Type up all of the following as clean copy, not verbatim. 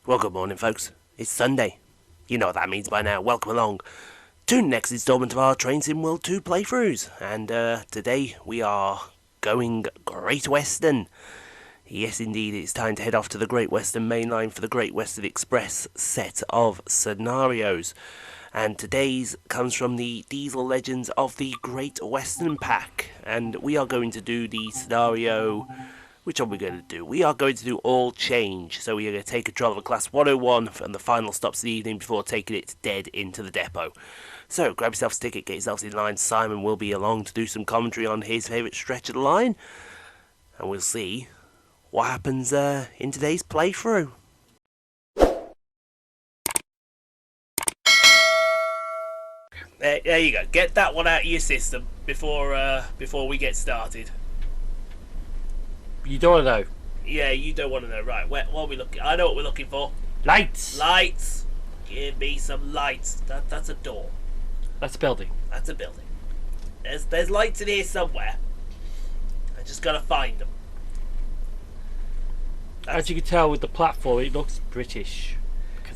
Well, good morning, folks. It's Sunday. You know what that means by now. Welcome along to the next installment of our Train Sim World 2 playthroughs. And today we are going Great Western. Yes, indeed, it's time to head off to the Great Western Main Line for the Great Western Express set of scenarios. And today's comes from the Diesel Legends of the Great Western Pack. And we are going to do the scenario... Which one are we going to do? We are going to do all change. So we are going to take control of a Class 101 from the final stops of the evening before taking it dead into the depot. So grab yourself a ticket, get yourselves in line. Simon will be along to do some commentary on his favourite stretch of the line. And we'll see what happens in today's playthrough. There you go. Get that one out of your system before we get started. You don't want to know. Yeah, you don't want to know. Right, what are we looking? I know what we're looking for. Lights. Lights. Give me some lights. That's a door. That's a building. That's a building. There's lights in here somewhere. I just gotta find them. As you can tell with the platform, it looks British.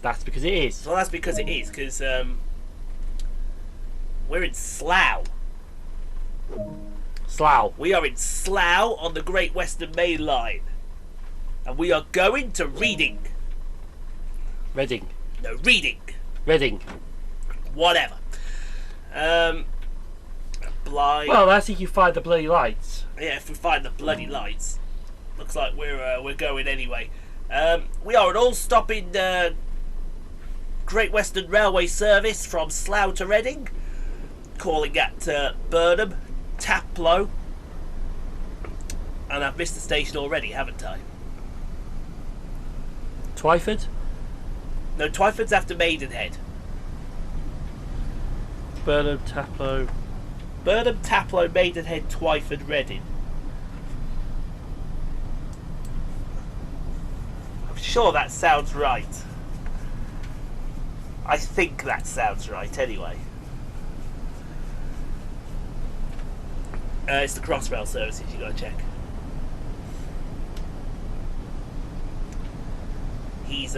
That's because it is. Well, that's because it is. Because we're in Slough. Slough. We are in Slough on the Great Western Main Line. And we are going to Reading. Reading. No, Reading. Reading. Whatever. Blind. Well, that's if you find the bloody lights. Yeah, if we find the bloody lights. Looks like we're going anyway. We are an all-stopping Great Western Railway service from Slough to Reading. Calling at Burnham, Taplow, and I've missed the station already, haven't I? Twyford? No, Twyford's after Maidenhead. Burnham, Taplow. Burnham, Taplow, Maidenhead, Twyford, Reading. I'm sure that sounds right. I think that sounds right anyway. It's the Crossrail services you gotta check. He's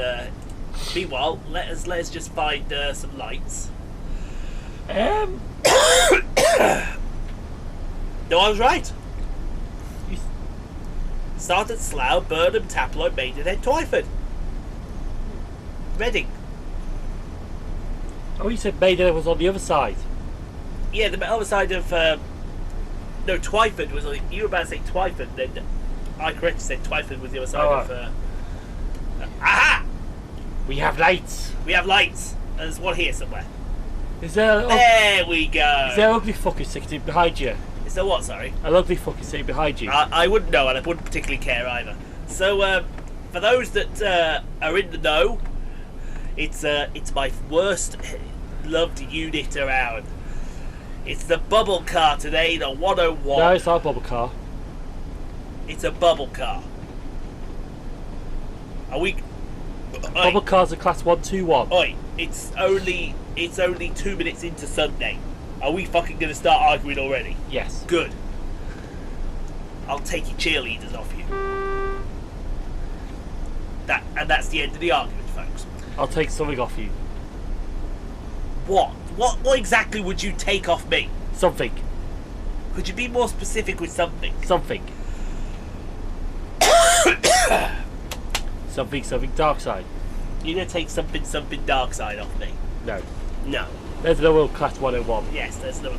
meanwhile, let us just find some lights. No, I was right. Start at Slough, Burnham, Taplow, Maidenhead, Twyford, Reading. Oh, you said Maidenhead was on the other side. Yeah, the other side of no, Twyford was. You were about to say Twyford, then I correctly said Twyford was the other side of. Aha! We have lights. We have lights. There's one here somewhere. Is there? There we go. Is there an ugly fucker sitting behind you? Is there what? Sorry. An ugly fucker sitting behind you. I wouldn't know, and I wouldn't particularly care either. So, for those that are in the know, it's my worst loved unit around. It's the bubble car today, the 101. No, it's not a bubble car. It's a bubble car. Are we? Bubble cars are class 121. Oi, it's only 2 minutes into Sunday. Are we fucking gonna start arguing already? Yes. Good. I'll take your cheerleaders off you. That's the end of the argument, folks. I'll take something off you. What? What exactly would you take off me? Something. Could you be more specific with something? Something. Something dark side. You're gonna take something dark side off me? No. No. There's no class 101. Yes, there's no.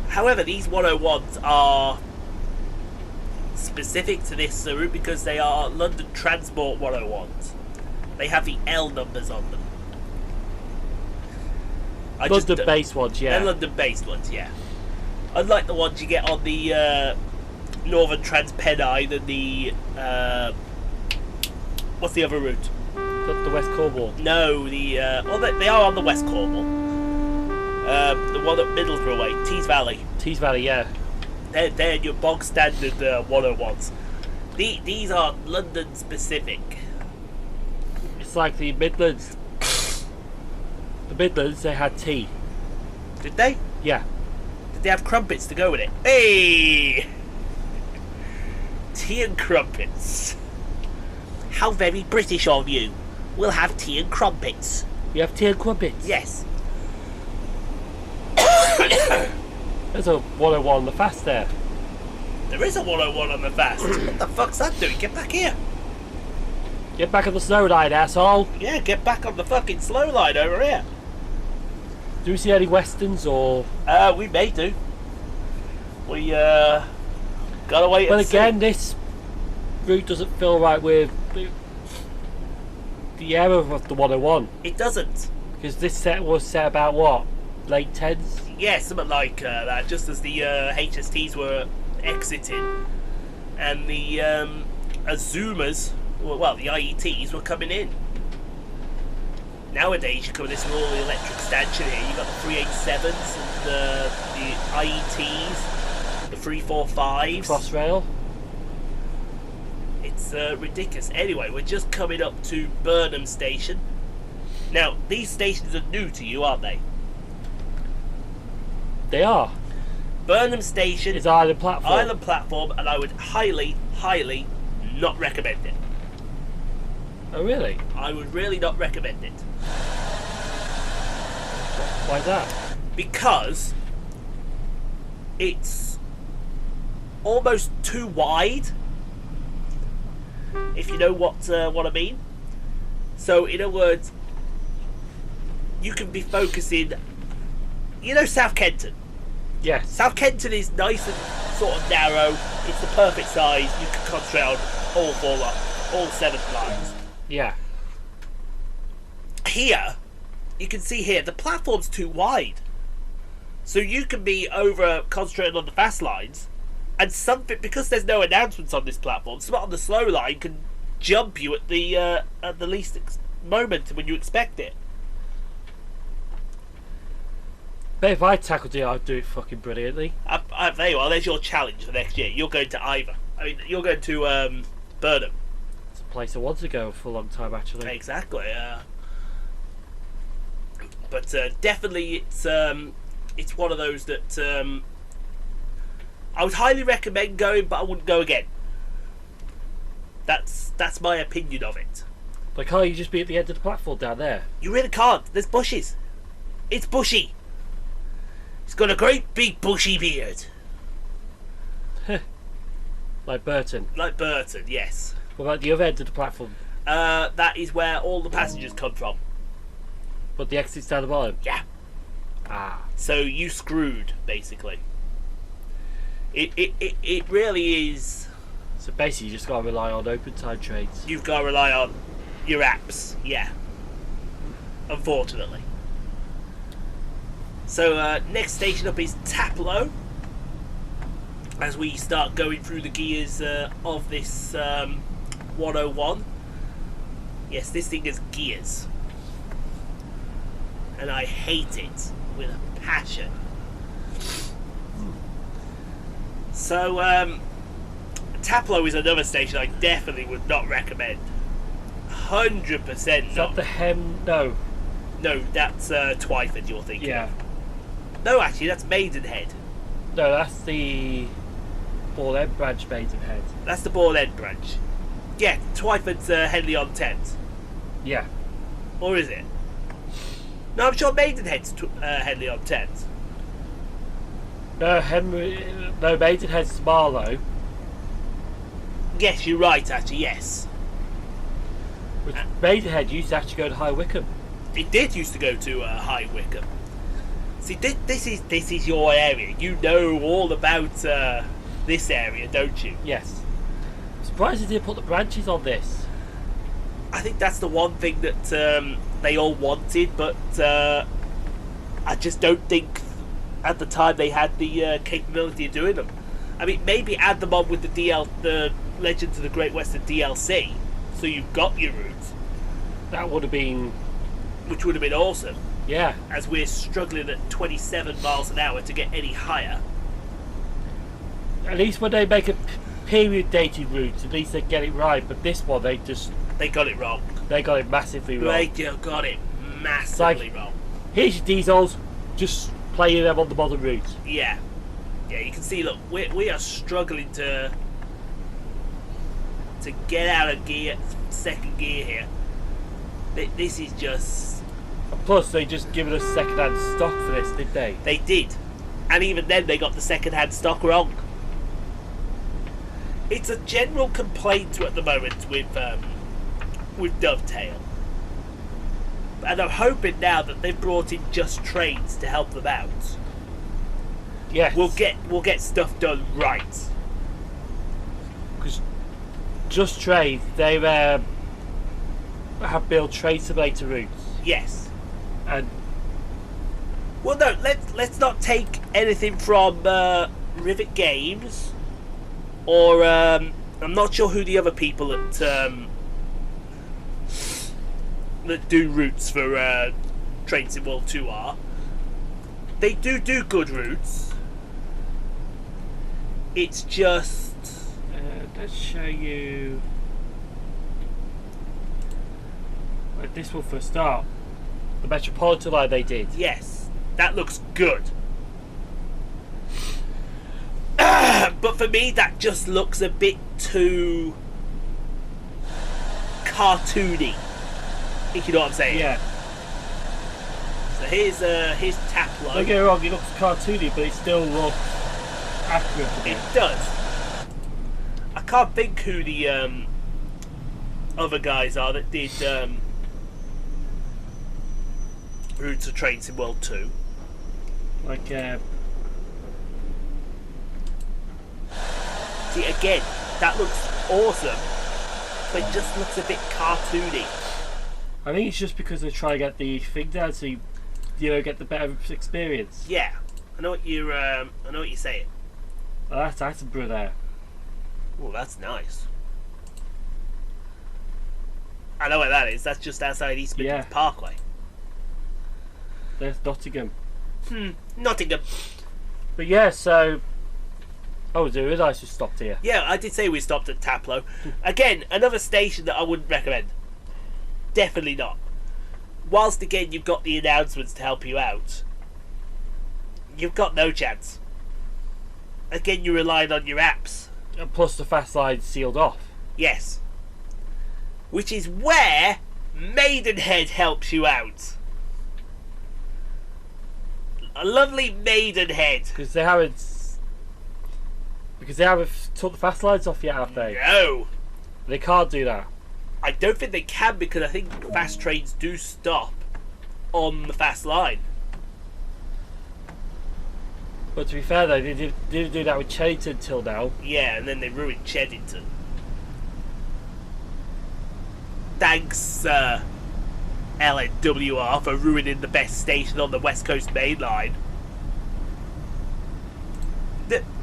However, these 101s are specific to this route because they are London Transport 101s. They have the L numbers on them. London-based ones, yeah. They're London-based ones, yeah. Unlike the ones you get on the Northern Transpennine and the what's the other route? The West Cornwall. No, well, they are on the West Cornwall. The one at Middlesbrough way, Tees Valley. Tees Valley, yeah. They're your bog standard 101s. These are London specific. It's like the Midlands. The Midlands, they had tea. Did they? Yeah. Did they have crumpets to go with it? Hey! Tea and crumpets. How very British of you. we'll have tea and crumpets. You have tea and crumpets? Yes. There's a 101 on the fast there. There is a 101 on the fast. What the fuck's that doing? Get back here. Get back on the snow line, asshole. Yeah, get back on the fucking slow line over here. Do we see any westerns or... We may do. We, gotta wait and see. But again, this route doesn't feel right with the era of the 101. It doesn't. Because this set was set about, what? Late 10s? Yeah, something like that, just as the HSTs were exiting. And the Azumas, well, the IETs were coming in. Nowadays, you come this with all the electric stanchion here. You've got the 387s and the IETs, the 345s. Crossrail? It's ridiculous. Anyway, we're just coming up to Burnham Station. Now, these stations are new to you, aren't they? They are. Burnham Station It's island platform. Island platform, and I would highly, highly not recommend it. Oh, really? I would really not recommend it. Why's that? Because it's almost too wide, if you know what I mean. So, in other words, you can be focusing, you know, South Kenton. Yes. South Kenton is nice and sort of narrow. It's the perfect size. You can concentrate on all 7 lines. Yeah. Here, you can see here, the platform's too wide. So you can be over concentrating on the fast lines, and something, because there's no announcements on this platform, something on the slow line can jump you at the least moment when you expect it. But if I tackled it, I'd do it fucking brilliantly. There you are. There's your challenge for next year. You're going to Ivor. I mean, you're going to Burnham. It's a place I want to go for a long time, actually. Exactly. But definitely, it's one of those that I would highly recommend going, but I wouldn't go again. That's my opinion of it. But can't you just be at the end of the platform down there? You really can't. There's bushes. It's bushy. It's got a great big bushy beard. Like Burton. Like Burton, yes. What about the other end of the platform? That is where all the passengers come from. But the exit's down the bottom? Yeah. Ah. So you screwed, basically. It really is. So basically you just gotta rely on open time trains. You've got to rely on your apps, yeah. Unfortunately. So next station up is Taplow. As we start going through the gears of this 101. Yes, this thing is gears. And I hate it with a passion. So, Taplow is another station I definitely would not recommend. 100% Is not. that the Hem... No. No, that's Twyford you're thinking Yeah. of. No, actually, that's Maidenhead. No, that's the... Ball End branch Maidenhead. That's the Ball End branch. Yeah, Twyford's Henley-on-Thames. Yeah. Or is it? No, I'm sure Maidenhead's Henley-on-Thames. No, no, Maidenhead's Marlow. Yes, you're right, actually, yes. Which Maidenhead used to actually go to High Wycombe. It did used to go to High Wycombe. See, this is your area. You know all about this area, don't you? Yes. I'm surprised they didn't put the branches on this. I think that's the one thing that they all wanted, but I just don't think at the time they had the capability of doing them. I mean, maybe add them on with the Legends of the Great Western DLC, so you've got your routes. That would have been... Which would have been awesome, Yeah. as we're struggling at 27 miles an hour to get any higher. At least when they make a period dated route, at least they get it right. But this one, they got it wrong. They got it massively wrong. They got it massively wrong. Here's your diesels, just playing them on the modern route. Yeah. Yeah, you can see, look, we are struggling to get out of gear, second gear here. This is just... Plus, they just given us second-hand stock for this, did they? They did. And even then, they got the second-hand stock wrong. It's a general complaint at the moment with Dovetail. And I'm hoping now that they've brought in Just Trades to help them out. Yes. We'll get stuff done right. Because Just Trades, they have built trade simulator routes. Yes. And well, no, let's not take anything from Rivet Games or I'm not sure who the other people that do routes for Train Sim World 2 are. They do good routes. It's just... let's show you... Like this one for a start. The Metropolitan line they did. Yes, that looks good. But for me, that just looks a bit too cartoony, if you know what I'm saying. Yeah. So here's Taplow. Don't get me wrong, it looks cartoony, but it still looks accurate. It does. I can't think who the other guys are that did Routes of Train Sim World 2. Like, see, again, that looks awesome, but it just looks a bit cartoony. I think it's just because they're trying to get the thing down so you get the better experience. Yeah, I know what you're saying. Oh, that's Attenborough there. Oh, that's nice. I know where that is. That's just outside East Midlands Parkway. There's Nottingham. Nottingham. But yeah, so... Oh, I didn't realise we stopped here. Yeah, I did say we stopped at Taplow. Again, another station that I wouldn't recommend. Definitely not. Whilst again you've got the announcements to help you out, you've got no chance. Again, you're relying on your apps. And plus the fast line sealed off. Yes. Which is where Maidenhead helps you out. A lovely Maidenhead. Because they haven't took the fast lines off yet, have they? No. They can't do that. I don't think they can, because I think fast trains do stop on the fast line. But to be fair though, they didn't do that with Cheriton till now. Yeah, and then they ruined Cheddington. Thanks, LNWR, for ruining the best station on the West Coast Main Line.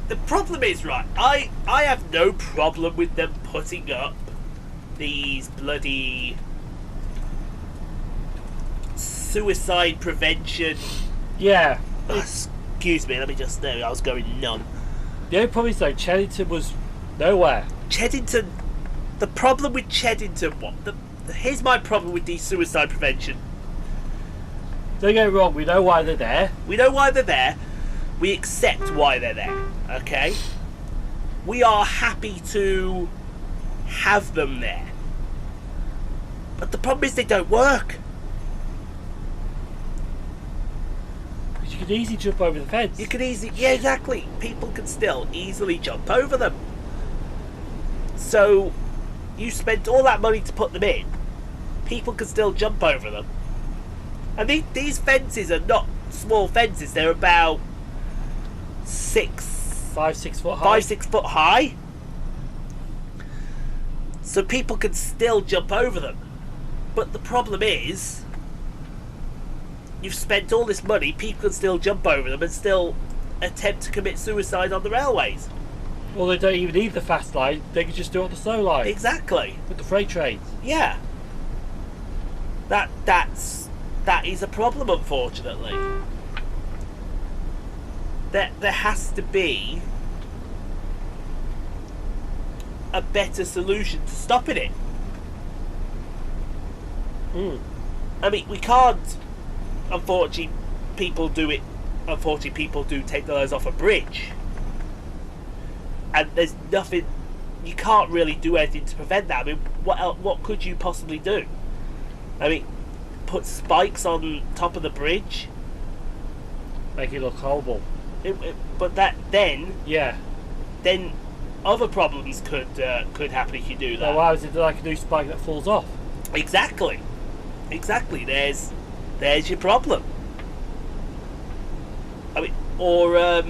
The problem is, right, I have no problem with them putting up these bloody suicide prevention. Yeah. Excuse me, let me just... There, I was going numb. The only problem is though, Cheriton was nowhere. Cheddington... The problem with Cheddington... Here's my problem with these suicide prevention. Don't get me wrong, we know why they're there. We know why they're there. We accept why they're there. Okay? We are happy to have them there. But the problem is they don't work. Because you could easily jump over the fence. You can easily... Yeah, exactly. People can still easily jump over them. So, you spent all that money to put them in. People can still jump over them. And these fences are not small fences. They're about 5, 6 foot high. 5, 6 foot high. So people can still jump over them. But the problem is, you've spent all this money, people can still jump over them and still attempt to commit suicide on the railways. Well, they don't even need the fast line, they can just do it on the slow line. Exactly. With the freight trains. Yeah. That is a problem, unfortunately. There has to be a better solution to stopping it. I mean, we can't. Unfortunately, people do it. Unfortunately, people do take those off a bridge, and there's nothing. You can't really do anything to prevent that. I mean, what could you possibly do? I mean, put spikes on top of the bridge. Make it look horrible. But then Yeah. other problems could happen if you do that. So why is it like a new spike that falls off? Exactly. There's your problem. I mean, or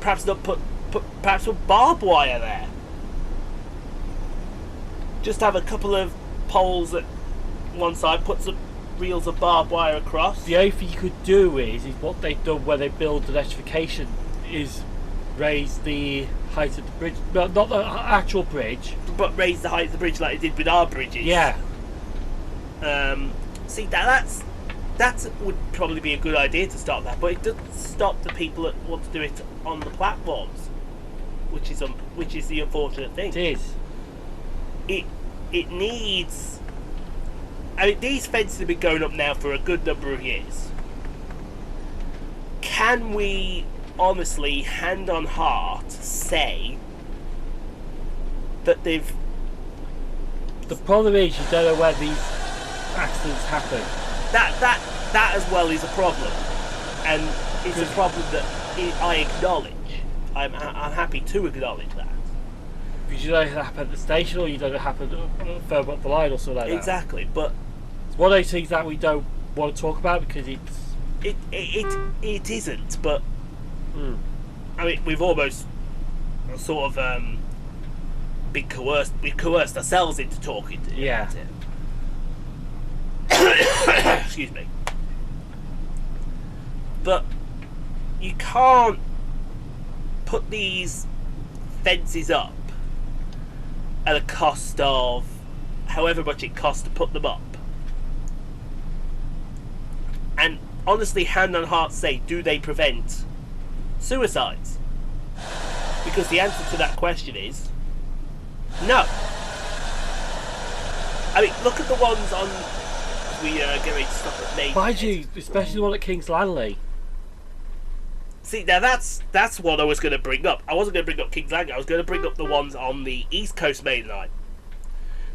perhaps not put barbed wire there. Just have a couple of poles at one side, put some reels of barbed wire across. The only thing you could do is what they've done where they build electrification is raise the height of the bridge. Well, not the actual bridge. But raise the height of the bridge like they did with our bridges. Yeah. See, that would probably be a good idea to stop that, but it doesn't stop the people that want to do it on the platforms, which is the unfortunate thing. It is. It needs. I mean, these fences have been going up now for a good number of years. Can we honestly, hand on heart, say that they've... The problem is you don't know where these accidents happen. That as well is a problem, and it's a problem that I acknowledge. I'm happy to acknowledge that. Because you don't know if it happened at the station, or you don't know if it happened further up the line, or something like that. Exactly, but it's one of those things that we don't want to talk about because it's... It isn't, but I mean, we've almost sort of been coerced. We've coerced ourselves into talking to you about it. Excuse me. But you can't put these fences up at a cost of however much it costs to put them up. And honestly, hand on heart say, do they prevent suicides? Because the answer to that question is no. I mean, look at the ones on... We get ready to stop at Main. Mind you, especially the one at King's Langley. See, now that's what I was going to bring up. I wasn't going to bring up King's Langley. I was going to bring up the ones on the East Coast Main Line.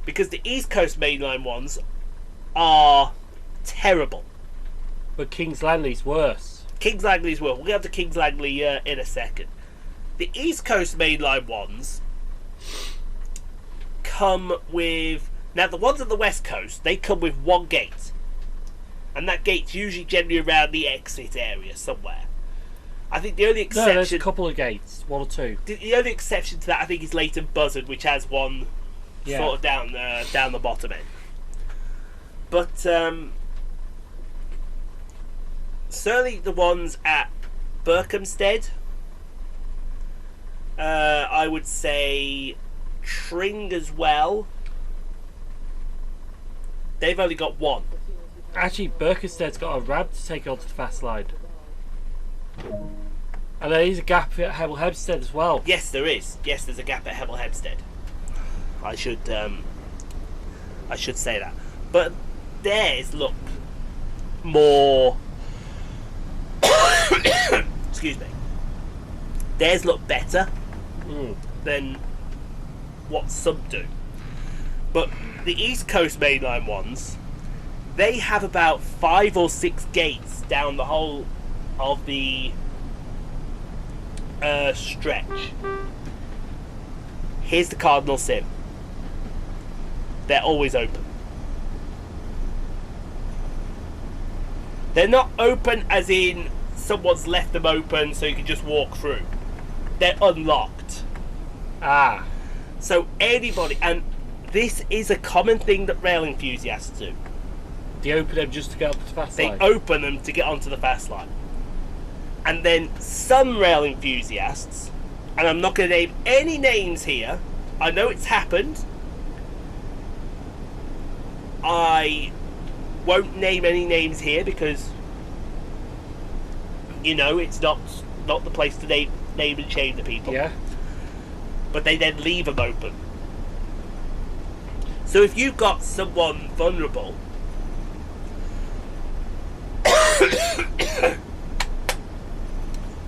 Because the East Coast Main Line ones are terrible. But King's Langley's worse. King's Langley's worse. We'll get up to King's Langley in a second. The East Coast Main Line ones come with... Now, the ones on the West Coast, they come with one gate. And that gate's usually generally around the exit area somewhere. I think the only exception... No, there's a couple of gates. One or two. The only exception to that, I think, is Leighton Buzzard, which has one sort of down the bottom end. But certainly the ones at Berkhamsted, I would say Tring as well. They've only got one. Actually, Berkhamsted's got a ramp to take onto the fast line. And there is a gap at Hemel Hempstead as well. Yes, there is. Yes, there's a gap at Hemel Hempstead. I should say that. But theirs look more... Excuse me. Theirs look better than what some do. But the East Coast Mainline ones, they have about 5 or 6 gates down the whole of the stretch. Here's the cardinal sin. They're always open. They're not open as in someone's left them open so you can just walk through. They're unlocked. So anybody, and this is a common thing that rail enthusiasts do. They open them just to get onto the fast line. They open them to get onto the fast line. And then some rail enthusiasts, and I'm not going to name any names here, I know it's happened. I won't name any names here because, you know, it's not the place to name and shame the people. Yeah. But they then leave them open. So if you've got someone vulnerable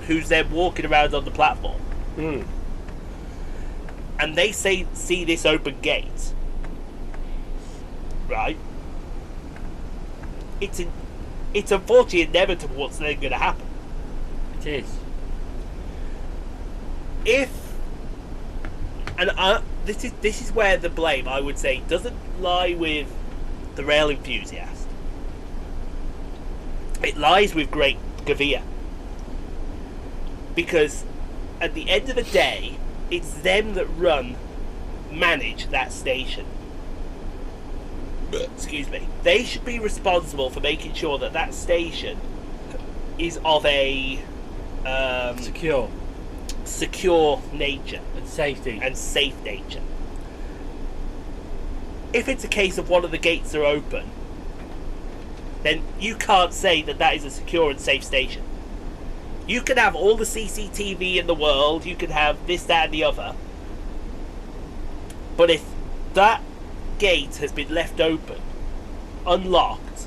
who's then walking around on the platform and they see this open gate, right, it's unfortunately inevitable what's then going to happen. It is. This is where the blame, I would say, doesn't lie with the rail enthusiast. It lies with Great Gavia. Because at the end of the day, it's them that manage that station. Excuse me. They should be responsible for making sure that that station is of a secure nature And safety. and safe nature. If it's a case of one of the gates are open, then you can't say that that is a secure and safe station. You can have all the CCTV in the world, you can have this, that and the other, but if that gate has been left open, unlocked,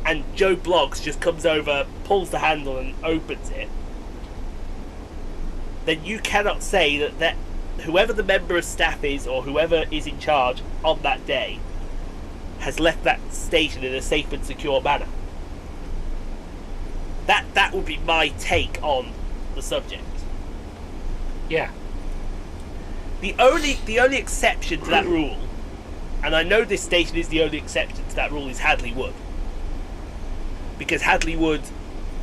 and Joe Bloggs just comes over, pulls the handle and opens it, then you cannot say that whoever the member of staff is or whoever is in charge on that day has left that station in a safe and secure manner. That would be my take on the subject. Yeah. The only exception to that rule, and I know this station is the only exception to that rule, is Hadley Wood. Because Hadley Wood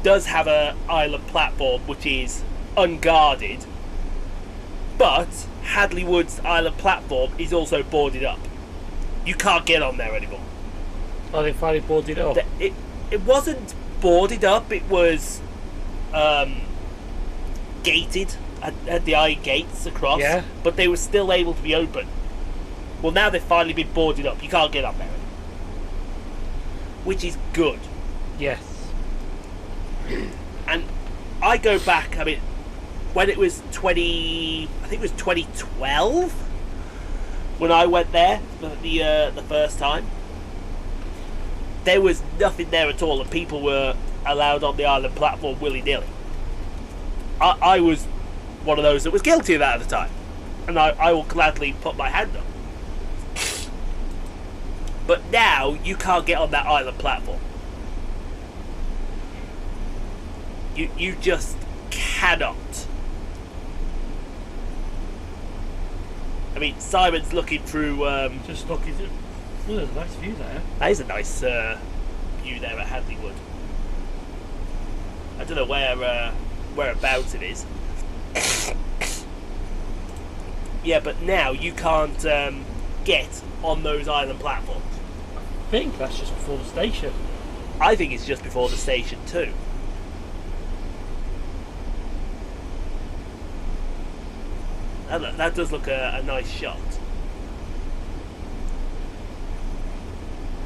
does have a island platform which is unguarded, but Hadley Wood's island platform is also boarded up. You can't get on there anymore. Oh, they finally boarded it up. It wasn't boarded up, it was gated at the iron gates across, Yeah. but they were still able to be open. Well, now they've finally been boarded up. You can't get on there anymore, which is good. Yes. And I go back, I mean, when it was I think it was 2012 when I went there for the first time, there was nothing there at all and people were allowed on the island platform willy-nilly. I was one of those that was guilty of that at the time, and I will gladly put my hand up. But now you can't get on that island platform. You just cannot. I mean, Simon's looking through. Just looking at. Oh, there's a nice view there. That is a nice view there at Hadley Wood. I don't know whereabouts it is. Yeah, but now you can't get on those island platforms. I think that's just before the station. I think it's just before the station too. That does look a nice shot.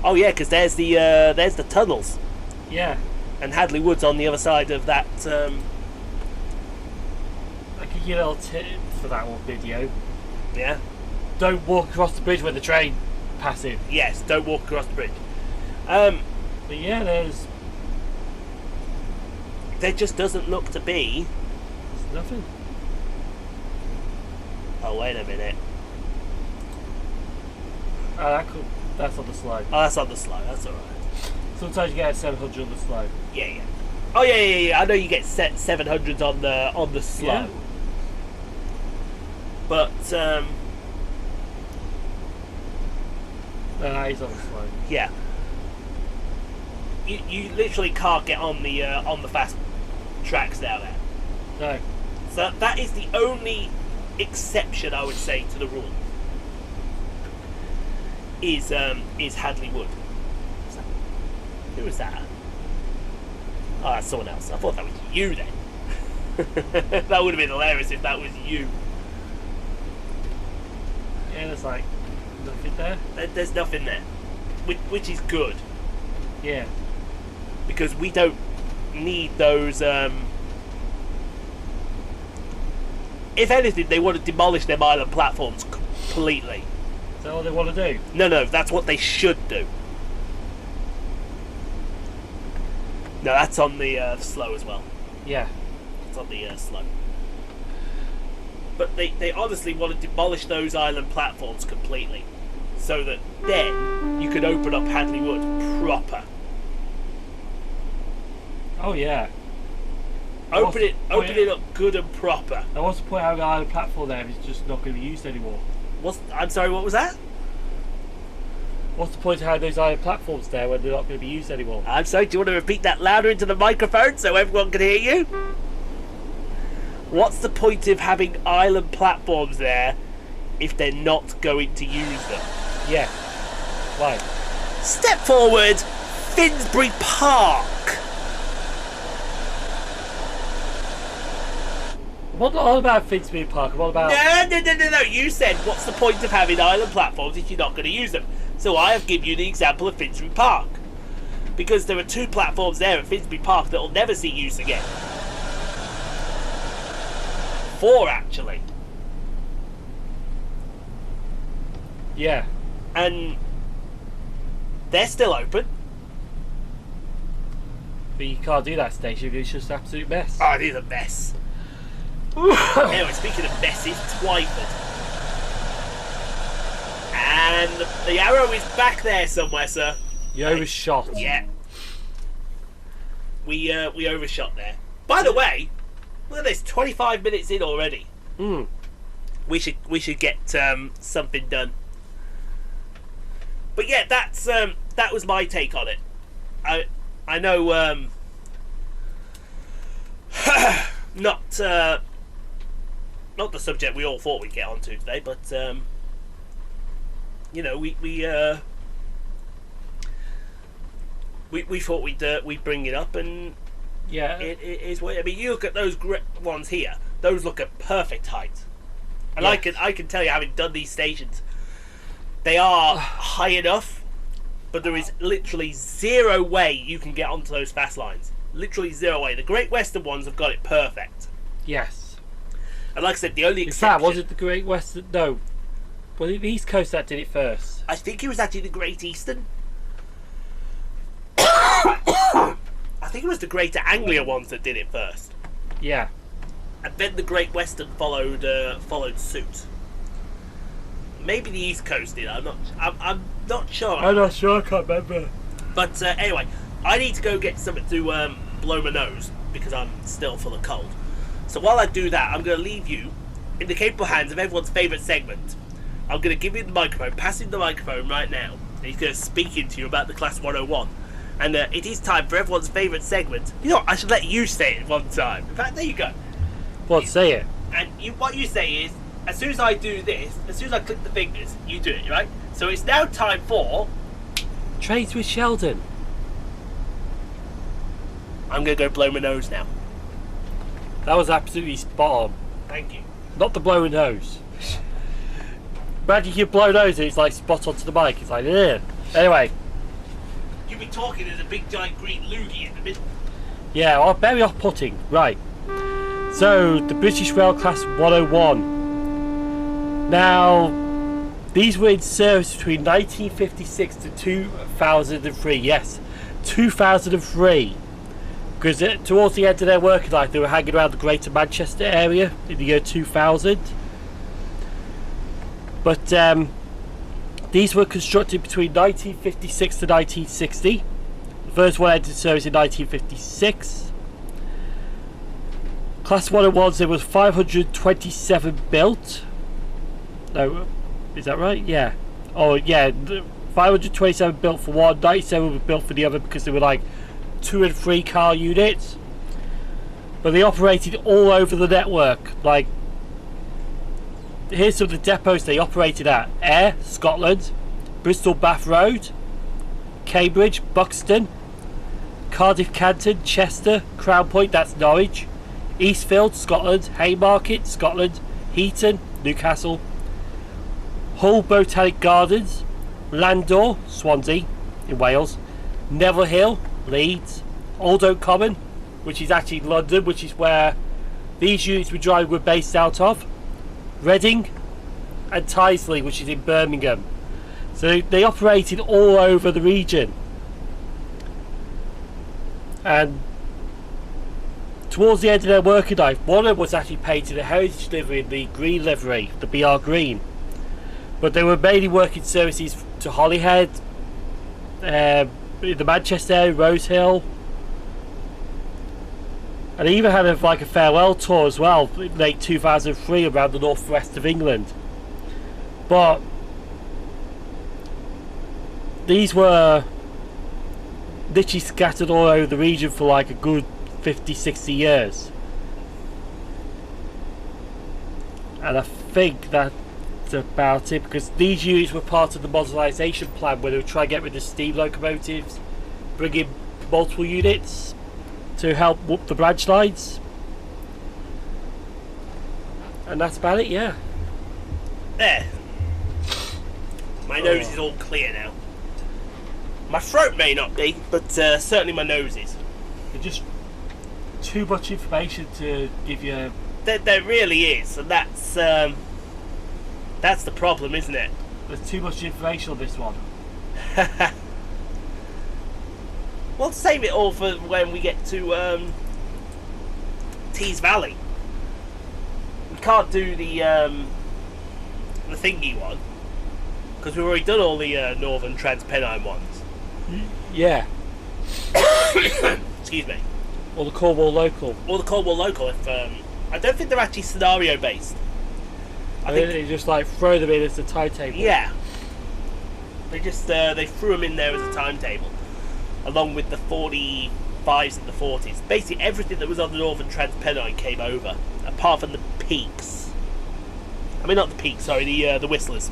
Oh yeah, because there's the tunnels, Yeah. and Hadley Wood's on the other side of that. I could give a little tip for that one video. Yeah. Don't walk across the bridge when the train passes. Yes. Don't walk across the bridge. But yeah, There just doesn't look to be. there's nothing. Oh wait a minute. That's on the slope. Oh, that's on the slow. That's all right. Sometimes you get a 700 on the slope. Yeah. Oh yeah. I know you get set 700s on the slow. Yeah. But No, that is on the slope. yeah. You literally can't get on the fast tracks now there. No. So that is the only exception I would say to the rule. Is Hadley Wood. Who was that? Oh, that's someone else. I thought that was you then. That would have been hilarious if that was you. Yeah, there's like nothing there. There's nothing there, which is good Yeah. because we don't need those. If anything, they want to demolish them island platforms completely. Is that what they want to do? No, that's what they should do. No, that's on the slow as well. Yeah. It's on the slow. But they honestly want to demolish those island platforms completely, so that then you can open up Hadley Wood proper. Oh yeah. Open it up good and proper. And what's the point of having an island platform there if it's just not going to be used anymore? I'm sorry, what was that? What's the point of having those island platforms there when they're not going to be used anymore? I'm sorry, do you want to repeat that louder into the microphone so everyone can hear you? What's the point of having island platforms there if they're not going to use them? Yeah. Why? Step forward, Finsbury Park. What all about Finsbury Park? What about... No. You said, what's the point of having island platforms if you're not going to use them? So I have given you the example of Finsbury Park. Because there are 2 platforms there at Finsbury Park that will never see use again. 4, actually. Yeah. And they're still open. But you can't do that station because it's just an absolute mess. Oh, it is a mess. Anyway, speaking of messes, Twyford. And the arrow is back there somewhere, sir. You overshot. Yeah. We overshot there. By the way, look at this, 25 minutes in already. We should get something done. But yeah, that was my take on it. I know not the subject we all thought we'd get onto today, but you know, we thought we'd bring it up, and yeah, it is what I mean. You look at those ones here; those look at perfect height, and yes. I can tell you, having done these stations, they are high enough, but there is literally zero way you can get onto those fast lines. Literally zero way. The Great Western ones have got it perfect. Yes. And like I said, the only In exception... fact, was it the Great Western? No. Was it the East Coast that did it first? I think it was actually the Great Eastern. I think it was the Greater Anglia ones that did it first. Yeah. And then the Great Western followed suit. Maybe the East Coast did. I'm not sure. I'm not sure. I can't remember. But anyway, I need to go get something to blow my nose because I'm still full of cold. So while I do that, I'm going to leave you in the capable hands of everyone's favourite segment. I'm going to give you the microphone, pass him the microphone right now, and he's going to speak into you about the Class 101. And it is time for everyone's favourite segment. You know what, I should let you say it one time. In fact, there you go. What, say it? And what you say is, as soon as I do this, as soon as I click the fingers, you do it, right? So it's now time for... Trades with Sheldon. I'm going to go blow my nose now. That was absolutely spot on. Thank you. Not the blowing nose. Imagine you blow nose and it's like spot onto the mic. It's like, ugh. Anyway. You'll be talking as a big giant green loogie in the middle. Yeah, well, very off-putting. Right. So, the British Rail Class 101. Now, these were in service between 1956 to 2003. Yes, 2003. Because towards the end of their working life, they were hanging around the Greater Manchester area in the year 2000. But these were constructed between 1956 to 1960. The first one entered service in 1956. Class 101s, there was 527 built. No, is that right? Yeah. Oh, yeah. 527 built for one, 97 were built for the other because they were like 2 and 3 car units, but they operated all over the network. Like, here's some of the depots they operated at: Ayr, Scotland; Bristol Bath Road; Cambridge, Buxton; Cardiff Canton, Chester; Crown Point, that's Norwich; Eastfield, Scotland; Haymarket, Scotland; Heaton, Newcastle; Hull Botanic Gardens; Landor, Swansea in Wales; Neville Hill, Leeds; Old Oak Common, which is actually London, which is where these units were based out of; Reading; and Tyseley, which is in Birmingham. So they operated all over the region. And towards the end of their working life, one of them was actually painted a heritage livery in the green livery, the BR green. But they were mainly working services to Holyhead, in the Manchester area, Rose Hill, And he even had like a farewell tour as well, in late 2003, around the northwest of England. But these were literally scattered all over the region for like a good 50-60 years. And I think that's about it, because these units were part of the modernisation plan where they were trying to get rid of steam locomotives, bring in multiple units to help whoop the branch lines. And that's about it, yeah. There. My nose is all clear now. My throat may not be, but certainly my nose is. It's just too much information to give you. There really is, and that's the problem, isn't it? There's too much information on this one. We'll save it all for when we get to Tees Valley. We can't do the thingy one because we've already done all the Northern Transpennine ones. Yeah. Excuse me. Or the Cornwall local. Or the Cornwall local. If I don't think they're actually scenario based. I think they just like throw them in as a timetable. Yeah. They just they threw them in there as a timetable, along with the 45s and the 40s. Basically, everything that was on the Northern Transpennine came over, apart from the peaks. I mean, not the peaks. Sorry, the Whistlers.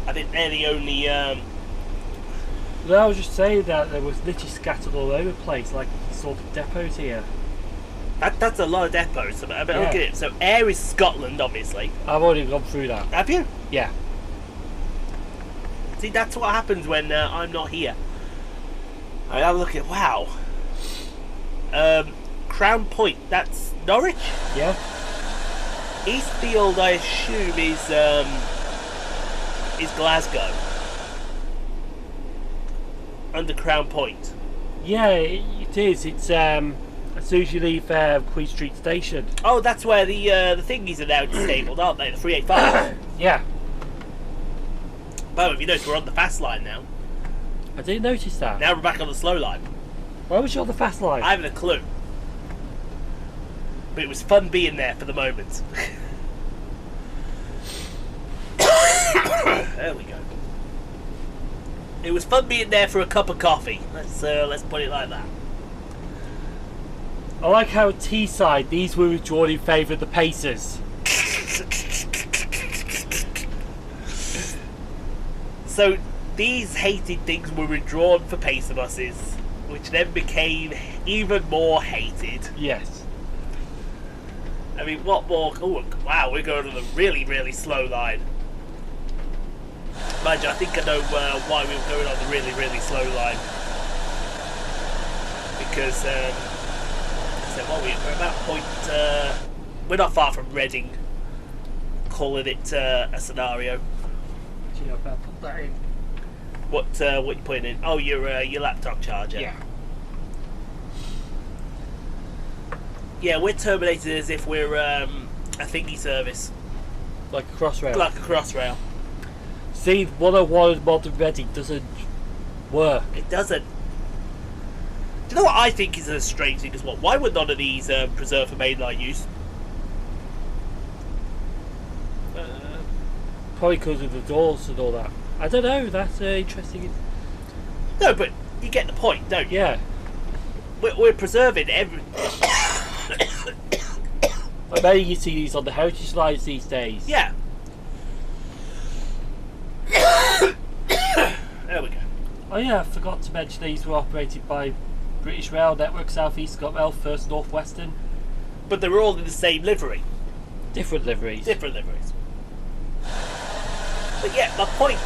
I think they're the only. No, I was just saying that there was literally scattered all over the place, like sort of depots here. That's a lot of depots. I mean, look at it. So Ayr is Scotland, obviously. I've already gone through that. Have you? Yeah. See, that's what happens when I'm not here. I mean, I'm looking. Wow. Crown Point. That's Norwich. Yeah. Eastfield, I assume, is Glasgow. Under Crown Point. Yeah, it is. It's as soon as you leave Queen Street Station. Oh, that's where the thingies are now disabled, aren't they? The 385. Yeah. Oh, if you notice, we're on the fast line now. I didn't notice that. Now we're back on the slow line. Why was you on the fast line? I haven't a clue. But it was fun being there for the moment. There we go. It was fun being there for a cup of coffee. Let's put it like that. I like how at Teesside these were withdrawn in favour of the Pacers. So these hated things were withdrawn for Pacer buses, which then became even more hated. Yes. I mean, what more? Oh, wow, we're going on a really, really slow line. Mind you, I think I know why we were going on the really, really slow line. Because, so what we're about point. We're not far from Reading. Calling it a scenario. Actually, I better put that in. What you putting in? Oh, your laptop charger. Yeah. Yeah, we're terminated as if we're a thingy service. Like a Crossrail. Like a Crossrail. See, 101 modern Reading doesn't work. It doesn't. Do you know what I think is a strange thing as well? Why were none of these preserved for mainline use? Probably because of the doors and all that. I don't know, that's interesting. No, but you get the point, don't you? Yeah. We're preserving every... I bet you see these on the heritage lines these days. Yeah. There we go. Oh yeah, I forgot to mention these were operated by British Rail, Network South East, ScotRail, First North Western. But they were all in the same livery. Different liveries. Different liveries. But yeah, my point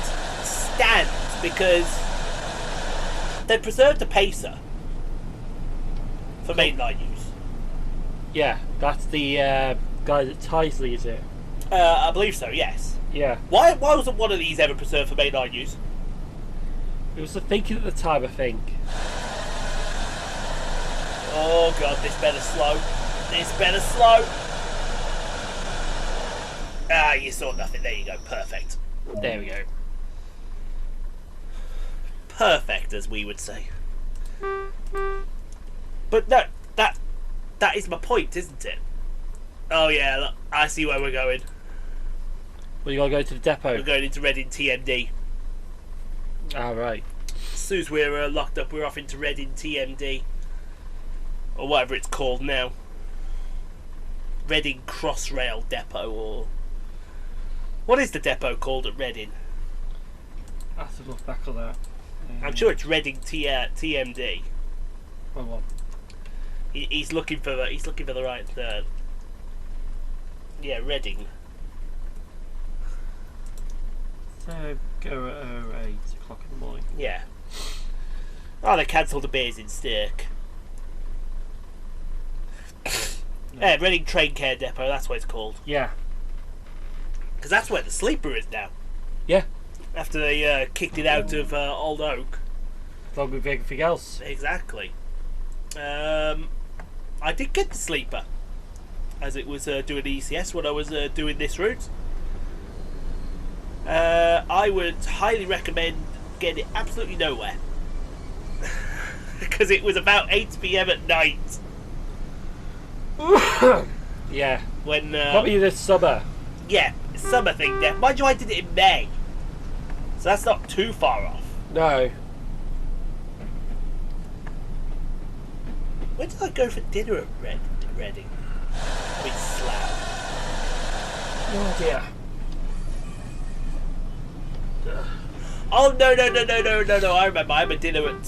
stands because they preserved a Pacer for mainline use. Yeah, that's the guy that Tisley, is it? I believe so, yes. Yeah. Why wasn't one of these ever preserved for mainline use? It was the thinking at the time, I think. Oh god, this better slow. This better slow. Ah, you saw nothing. There you go. Perfect. There we go. Perfect, as we would say. But no, that is my point, isn't it? Oh yeah, look, I see where we're going. Well, you gotta go to the depot. We're going into Reading TMD. Ah, right. As soon as we're locked up, we're off into Reading TMD. Or whatever it's called now. Reading Crossrail Depot, or... What is the depot called at Reading? I have to look back on that. I'm sure it's Reading TMD. Oh, what? He's looking for the right... yeah, Reading. So, go at 8 o'clock in the morning. Yeah. Oh, they cancelled the beers in Stirk. Yeah, Reading Train Care Depot, that's what it's called. Yeah. Because that's where the sleeper is now. Yeah. After they kicked it out of Old Oak. Along with everything else. Exactly. I did get the sleeper, as it was doing ECS when I was doing this route. I would highly recommend getting it absolutely nowhere. Because it was about 8 PM at night. Yeah. When Probably this summer. yeah, summer thing there. Mind you, I did it in May, so that's not too far off. No. When did I go for dinner at Reading? I mean, Slough. No idea. Oh no! I remember. I had a dinner at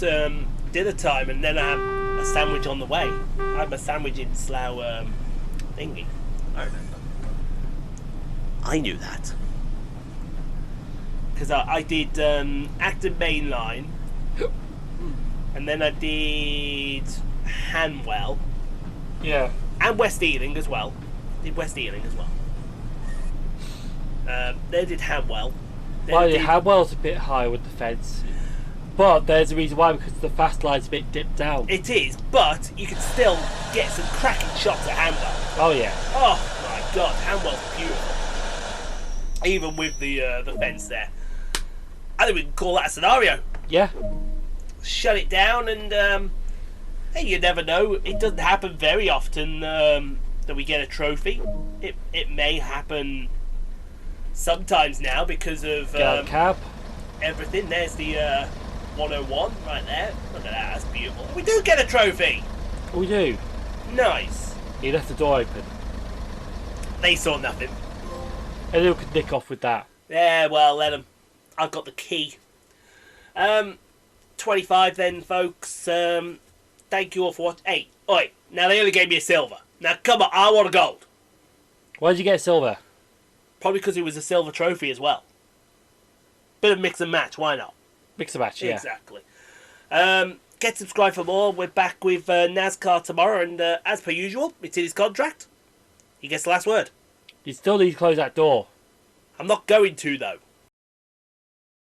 dinner time, and then I had a sandwich on the way. I had my sandwich in Slough thingy. I remember. I knew that because I did Acton Main Line, and then I did Hanwell. Yeah. And West Ealing as well. Did West Ealing as well. They did Hanwell. Well, yeah, Hanwell's a bit higher with the fence. But there's a reason why, because the fast line's a bit dipped down. It is, but you can still get some cracking shots at Hanwell. Oh, yeah. Oh my god, Hanwell's beautiful. Even with the fence there. I think we can call that a scenario. Yeah. Shut it down and hey, you never know. It doesn't happen very often that we get a trophy. It may happen sometimes now because of Cab. everything. There's the 101 right there. Look at that, that's beautiful. We do get a trophy. We do. Nice. He left the door open. They saw nothing. And they could nick off with that. Yeah, well, let them. I've got the key. 25 then, folks. Thank you all for watching. Hey, oi, now they only gave me a silver. Now, come on, I want a gold. Why did you get silver? Probably because it was a silver trophy as well. Bit of mix and match, why not? Mix a match, yeah. Exactly. Get subscribed for more. We're back with NASCAR tomorrow, and as per usual, it's in his contract. He gets the last word. You still need to close that door. I'm not going to, though.